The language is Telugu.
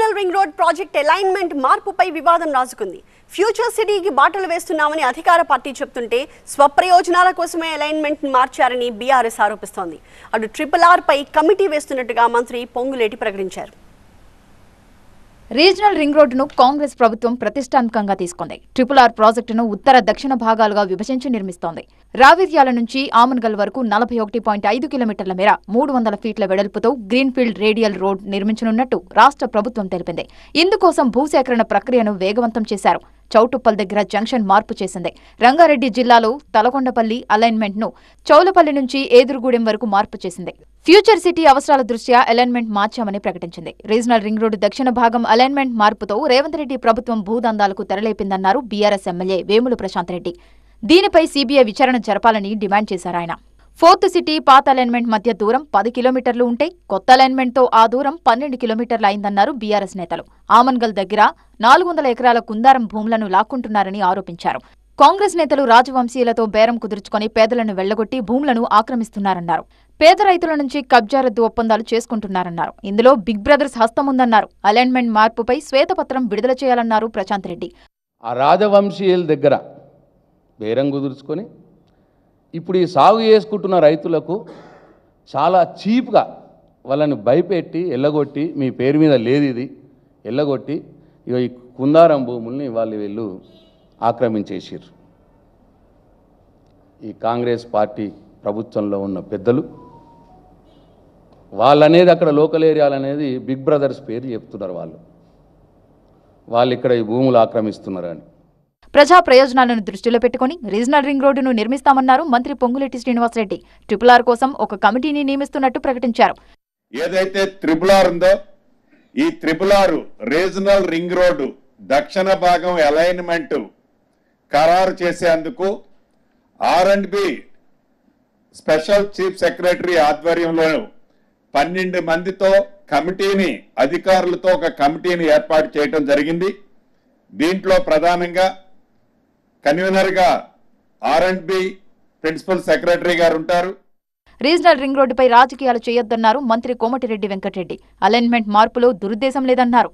Regional ring road project alignment మార్పుపై వివాదం రాజుకుంది. ఫ్యూచర్ సిటీకి బాటలు వేస్తున్నామని అధికార పార్టీ చెప్తుంటే స్వప్రయోజనాల కోసమే అలైన్మెంట్ మార్చారని బీఆర్ఎస్ ఆరోపిస్తోంది. అటు RRR పై కమిటీ వేస్తున్నట్టుగా మంత్రి పొంగులేటి ప్రకటించారు. రీజనల్ రింగ్ రోడ్డును కాంగ్రెస్ ప్రభుత్వం ప్రతిష్టాత్మకంగా తీసుకుంది. RRR ప్రాజెక్టును ఉత్తర దక్షిణ భాగాలుగా విభజించి నిర్మిస్తోంది. రావిర్యాల నుంచి ఆమన్గల్ వరకు 41.5 కిలోమీటర్ల మేర 300 ఫీట్ల వెడల్పుతో గ్రీన్ఫీల్డ్ రేడియల్ రోడ్ నిర్మించనున్నట్టు రాష్ట్ర ప్రభుత్వం తెలిపింది. ఇందుకోసం భూసేకరణ ప్రక్రియను వేగవంతం చేశారు. చౌటుప్పల్ దగ్గర జంక్షన్ మార్పు చేసింది. రంగారెడ్డి జిల్లాలో తలకొండపల్లి అలైన్మెంట్ ను చౌలపల్లి నుంచి ఏదురుగూడెం వరకు మార్పు చేసింది. ఫ్యూచర్ సిటీ అవసరాల దృష్ట్యా అలైన్మెంట్ మార్చామని ప్రకటించింది. రీజనల్ రింగ్ రోడ్డు దక్షిణ భాగం అలైన్మెంట్ మార్పుతో రేవంత్ రెడ్డి ప్రభుత్వం భూదందాలకు తెరలేపిందన్నారు బీఆర్ఎస్ ఎమ్మెల్యే వేముల ప్రశాంత్ రెడ్డి. దీనిపై సీబీఐ విచారణ జరపాలని డిమాండ్ చేశారాయన. ఫోర్త్ సిటీ పాత అలైన్మెంట్ మధ్య దూరం 10 కిలోమీటర్లు ఉంటే కొత్త అలైన్మెంట్తో ఆ దూరం 12 కిలోమీటర్లు అయిందన్నారు బీఆర్ఎస్ నేతలు. ఆమన్గల్ దగ్గర 400 ఎకరాల కుందారం భూములను లాక్కుంటున్నారని ఆరోపించారు. కాంగ్రెస్ నేతలు రాజవంశీయులతో బేరం కుదుర్చుకొని పేదలను వెళ్లగొట్టి భూములను ఆక్రమిస్తున్నారన్నారు. పేద రైతుల నుంచి కబ్జా రద్దు ఒప్పందాలు చేసుకుంటున్నారన్నారు. ఇందులో బిగ్ బ్రదర్స్ హస్తముందన్నారు. అలైన్మెంట్ మార్పుపై శ్వేతపత్రం విడుదల చేయాలన్నారు ప్రశాంత్ రెడ్డి. ఆ రాజవంశీయుల దగ్గర బేరం కుదుర్చుకొని ఇప్పుడు ఈ సాగు చేసుకుంటున్న రైతులకు చాలా చీప్గా వాళ్ళని భయపెట్టి ఎల్లగొట్టి మీ పేరు మీద లేదు ఇది ఎల్లగొట్టి ఈ కుందారం భూముల్ని వీళ్ళు ఆక్రమించేసారు. ఈ కాంగ్రెస్ పార్టీ ప్రభుత్వంలో ఉన్న పెద్దలు వాళ్ళనేది అక్కడ లోకల్ ఏరియాలు అనేది బిగ్ బ్రదర్స్ పేరు చెప్తున్నారు. వాళ్ళు ఇక్కడ ఈ భూములు ఆక్రమిస్తున్నారని. ప్రజా ప్రయోజనాలను దృష్టిలో పెట్టుకుని రీజనల్ రింగ్ రోడ్డును నిర్మిస్తామన్నారు మంత్రి పొంగులేటి శ్రీనివాసరెడ్డి. RRR కోసం ఒక కమిటీని నియమిస్తున్నట్టు ప్రకటించారు. ఏదైతే RRR ఉందో ఈ RRR రీజనల్ రింగ్ రోడ్డు దక్షిణ భాగం అలైన్మెంట్ ఖరారు చేసేందుకు R&B స్పెషల్ చీఫ్ సెక్రటరీ ఆధ్వర్యంలో 12 మందితో కమిటీని అధికారులతో ఒక కమిటీని ఏర్పాటు చేయడం జరిగింది. దీంట్లో ప్రధానంగా కన్వీనర్గా R&B ప్రిన్సిపల్ సెక్రటరీ గారు ఉంటారు. రీజనల్ రింగ్ రోడ్డుపై రాజకీయాలు చేయొద్దన్నారు మంత్రి కోమటిరెడ్డి వెంకటరెడ్డి. అలైన్మెంట్ మార్పులో దురుద్దేశం లేదన్నారు.